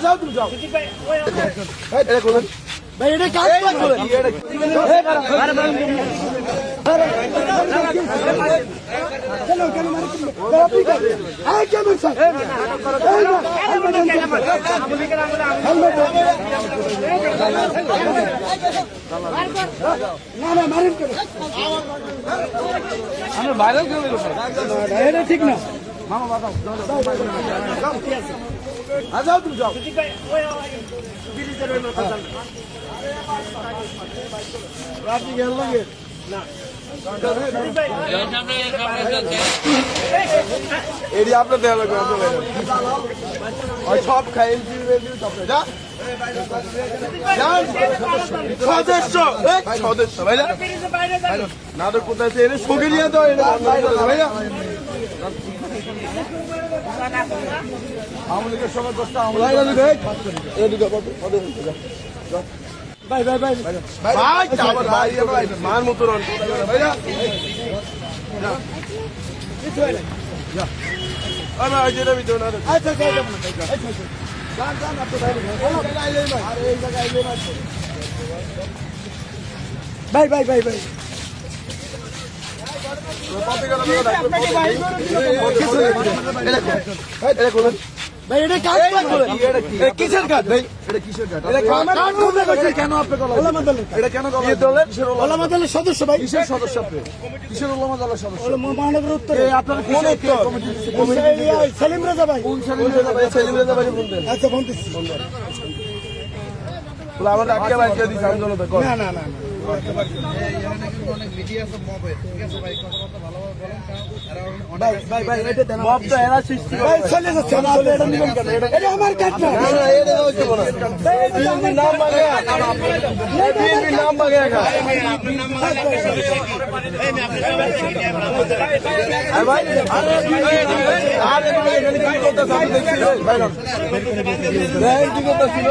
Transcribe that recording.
যাও তুমি যাও ভাই এটা কাজ করে ঠিক না মামা বাতাও যাও তুমি যাও আপনি গেল লাগে না এটি আপনার দেওয়া লাগবে সব খাই সদস্য সদস্য ভাই না তো কোথায় সঙ্গে নিয়ে তো ভাইয়া আওয়ামী লীগের সময় 10টা ভাই ভাই ভাই ভাই ভাই মান মতো ভাইয়া যেটা ভিতরে না আচ্ছা ভাই ভাই ভাই ভাই ভাই এটা কাজ করে কিসের কাজ ভাই এটা কিসের কাজ কেন আপনি এটা কেন ওলামা দলের সদস্য ভাই কিসের সদস্য আপনি কিসের ওলামা দলের সদস্য মহানগর উত্তরে আপনার কোন সেলিম রেজা ভাই কোন সেলিম রেজা ভাই সেলিম রেজা ভাই বলতেন আচ্ছা বলতেছি বলে আমার আজকে ভাই কে দিছে আন্দোলন না না না অনেক মিডিয়া সব মব হয় ঠিক আছে ভাই কথাবার্তা ভালোভাবে বলেন ভাই ভাই ভাই এটা দেন মব তো এরা সৃষ্টি ভাই চলে যাচ্ছে আমরা এটা নিবেন কেন এটা আমার কাট না না এটা হচ্ছে বলা বিএনপি নাম মাগে বিএনপি নাম মাগে আপনার নাম মাগে এই আমি আপনার ভাই আরে এখানে কি করতে চাচ্ছেন ভাই না কি করতে ছিল